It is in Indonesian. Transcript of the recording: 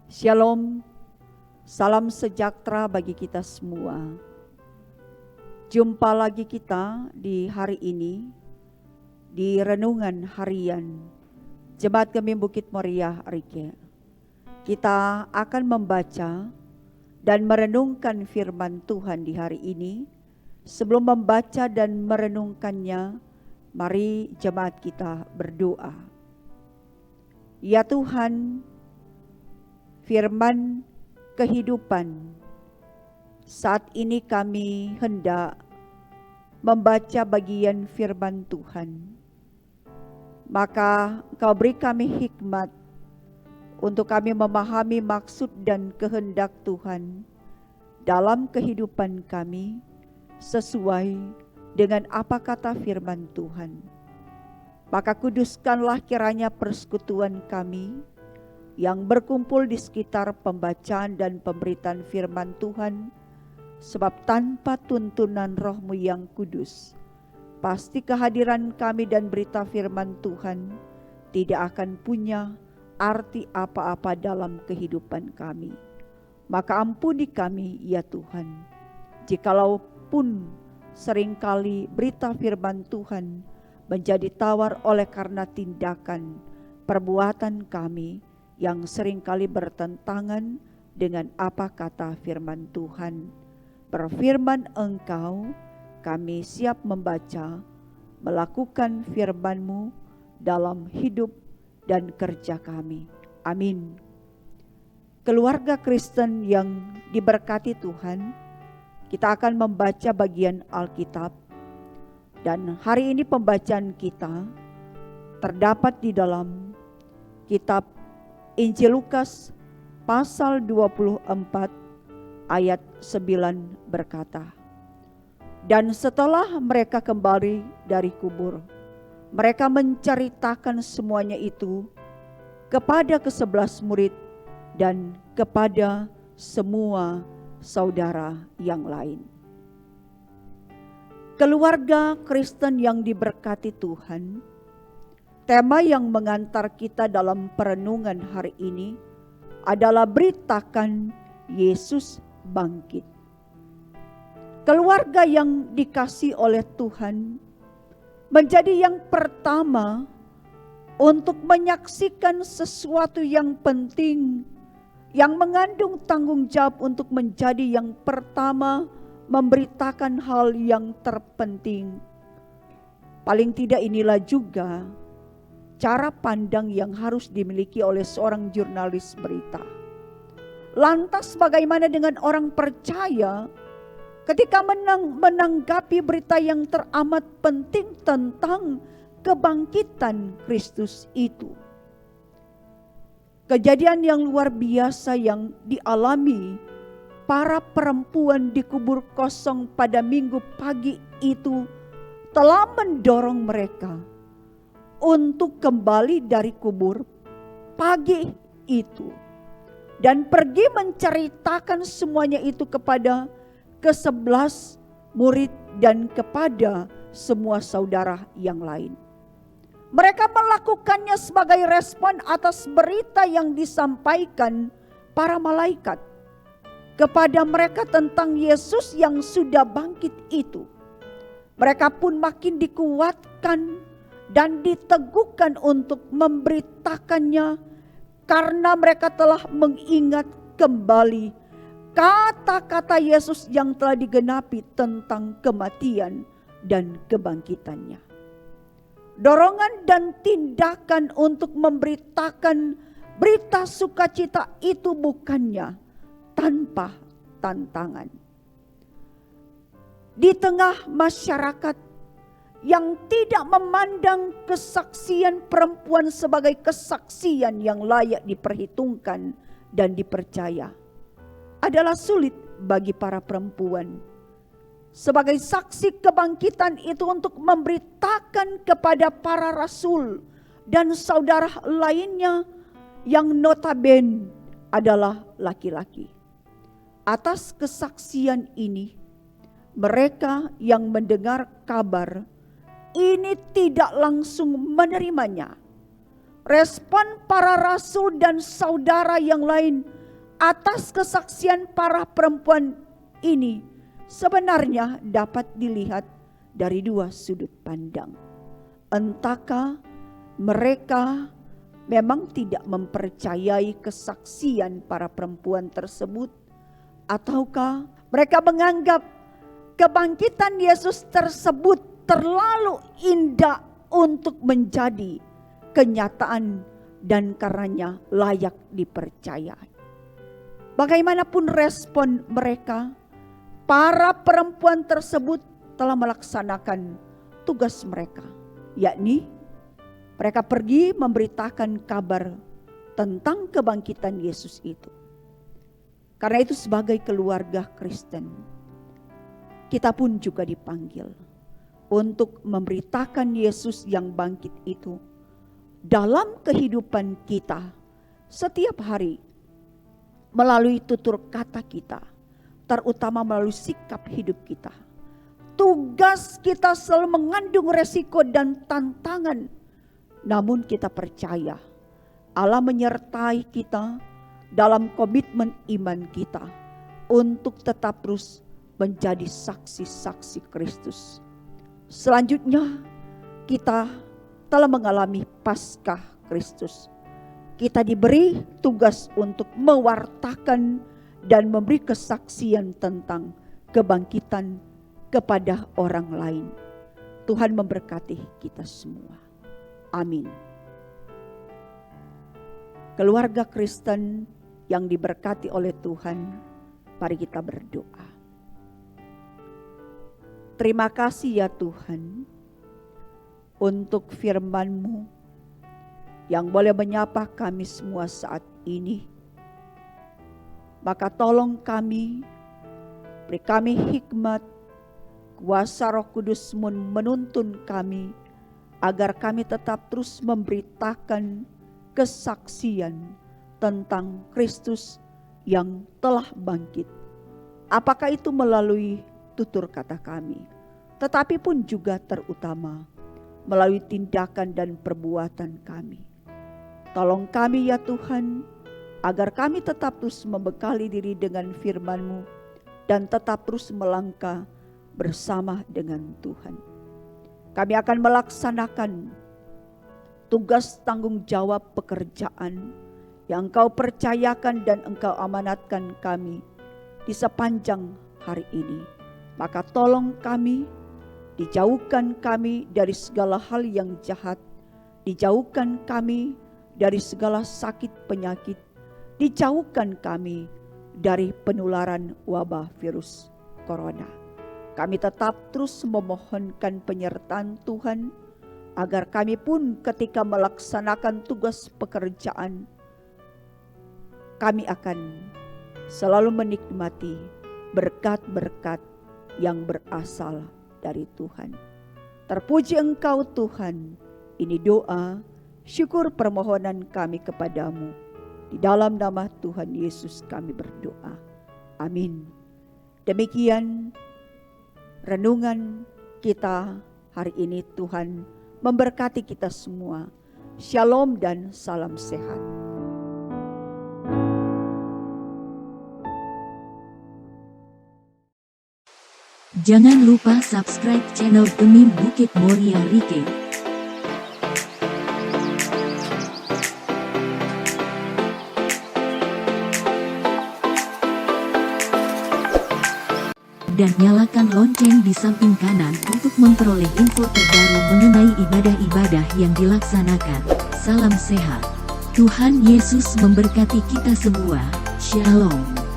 Shalom, salam sejahtera bagi kita semua. Jumpa lagi kita di hari ini, di renungan harian Jemaat Gembing Bukit Moriah Rike. Kita akan membaca dan merenungkan firman Tuhan di hari ini. Sebelum membaca dan merenungkannya, mari jemaat kita berdoa. Ya Tuhan, firman kehidupan, saat ini kami hendak membaca bagian firman Tuhan. Maka Engkau beri kami hikmat untuk kami memahami maksud dan kehendak Tuhan dalam kehidupan kami sesuai dengan apa kata firman Tuhan. Maka kuduskanlah kiranya persekutuan kami yang berkumpul di sekitar pembacaan dan pemberitaan firman Tuhan, sebab tanpa tuntunan Roh-Mu yang kudus, pasti kehadiran kami dan berita firman Tuhan tidak akan punya arti apa-apa dalam kehidupan kami. Maka ampuni kami ya Tuhan, jikalau pun seringkali berita firman Tuhan menjadi tawar oleh karena tindakan, perbuatan kami yang seringkali bertentangan dengan apa kata firman Tuhan. Berfirman Engkau, kami siap membaca, melakukan firman-Mu dalam hidup dan kerja kami. Amin. Keluarga Kristen yang diberkati Tuhan, kita akan membaca bagian Alkitab. Dan hari ini pembacaan kita terdapat di dalam kitab Injil Lukas pasal 24 ayat 9 berkata, dan setelah mereka kembali dari kubur, mereka menceritakan semuanya itu kepada ke-11 murid dan kepada semua saudara yang lain. Keluarga Kristen yang diberkati Tuhan, tema yang mengantar kita dalam perenungan hari ini adalah beritakan Yesus bangkit. Keluarga yang dikasih oleh Tuhan menjadi yang pertama untuk menyaksikan sesuatu yang penting, yang mengandung tanggung jawab untuk menjadi yang pertama memberitakan hal yang terpenting. Paling tidak inilah juga cara pandang yang harus dimiliki oleh seorang jurnalis berita. Lantas bagaimana dengan orang percaya ketika menanggapi berita yang teramat penting tentang kebangkitan Kristus itu? Kejadian yang luar biasa yang dialami para perempuan di kubur kosong pada Minggu pagi itu telah mendorong mereka untuk kembali dari kubur pagi itu dan pergi menceritakan semuanya itu kepada ke-11 murid dan kepada semua saudara yang lain. Mereka melakukannya sebagai respon atas berita yang disampaikan para malaikat kepada mereka tentang Yesus yang sudah bangkit itu. Mereka pun makin dikuatkan dan diteguhkan untuk memberitakannya karena mereka telah mengingat kembali kata-kata Yesus yang telah digenapi tentang kematian dan kebangkitannya. Dorongan dan tindakan untuk memberitakan berita sukacita itu bukannya tanpa tantangan. Di tengah masyarakat yang tidak memandang kesaksian perempuan sebagai kesaksian yang layak diperhitungkan dan dipercaya, adalah sulit bagi para perempuan sebagai saksi kebangkitan itu untuk memberitakan kepada para rasul dan saudara lainnya yang notabene adalah laki-laki. Atas kesaksian ini, mereka yang mendengar kabar ini tidak langsung menerimanya. Respon para rasul dan saudara yang lain atas kesaksian para perempuan ini sebenarnya dapat dilihat dari dua sudut pandang. Entahkah mereka memang tidak mempercayai kesaksian para perempuan tersebut, ataukah mereka menganggap kebangkitan Yesus tersebut terlalu indah untuk menjadi kenyataan dan karenanya layak dipercayai. Bagaimanapun respon mereka, para perempuan tersebut telah melaksanakan tugas mereka, yakni mereka pergi memberitakan kabar tentang kebangkitan Yesus itu. Karena itu sebagai keluarga Kristen, kita pun juga dipanggil untuk memberitakan Yesus yang bangkit itu dalam kehidupan kita setiap hari melalui tutur kata kita, terutama melalui sikap hidup kita. Tugas kita selalu mengandung resiko dan tantangan, namun kita percaya Allah menyertai kita dalam komitmen iman kita untuk tetap terus menjadi saksi-saksi Kristus. Selanjutnya kita telah mengalami Paskah Kristus. Kita diberi tugas untuk mewartakan dan memberi kesaksian tentang kebangkitan kepada orang lain. Tuhan memberkati kita semua. Amin. Keluarga Kristen yang diberkati oleh Tuhan, mari kita berdoa. Terima kasih ya Tuhan untuk firman-Mu yang boleh menyapa kami semua saat ini. Maka tolong kami, beri kami hikmat, kuasa Roh Kudus menuntun kami, agar kami tetap terus memberitakan kesaksian tentang Kristus yang telah bangkit. Apakah itu melalui tutur kata kami, tetapi pun juga terutama melalui tindakan dan perbuatan kami. Tolong kami ya Tuhan, agar kami tetap terus membekali diri dengan firman-Mu dan tetap terus melangkah bersama dengan Tuhan. Kami akan melaksanakan tugas tanggung jawab pekerjaan yang Engkau percayakan dan Engkau amanatkan kami di sepanjang hari ini. Maka tolong kami, dijauhkan kami dari segala hal yang jahat, dijauhkan kami dari segala sakit penyakit, dijauhkan kami dari penularan wabah virus corona. Kami tetap terus memohonkan penyertaan Tuhan, agar kami pun ketika melaksanakan tugas pekerjaan, kami akan selalu menikmati berkat-berkat yang berasal dari Tuhan. Terpuji Engkau Tuhan. Ini doa, syukur permohonan kami kepadamu. Di dalam nama Tuhan Yesus kami berdoa. Amin. Demikian renungan kita hari ini. Tuhan memberkati kita semua. Shalom dan salam sehat. Jangan lupa subscribe channel Demi Bukit Moria Rike. Dan nyalakan lonceng di samping kanan untuk memperoleh info terbaru mengenai ibadah-ibadah yang dilaksanakan. Salam sehat. Tuhan Yesus memberkati kita semua. Shalom.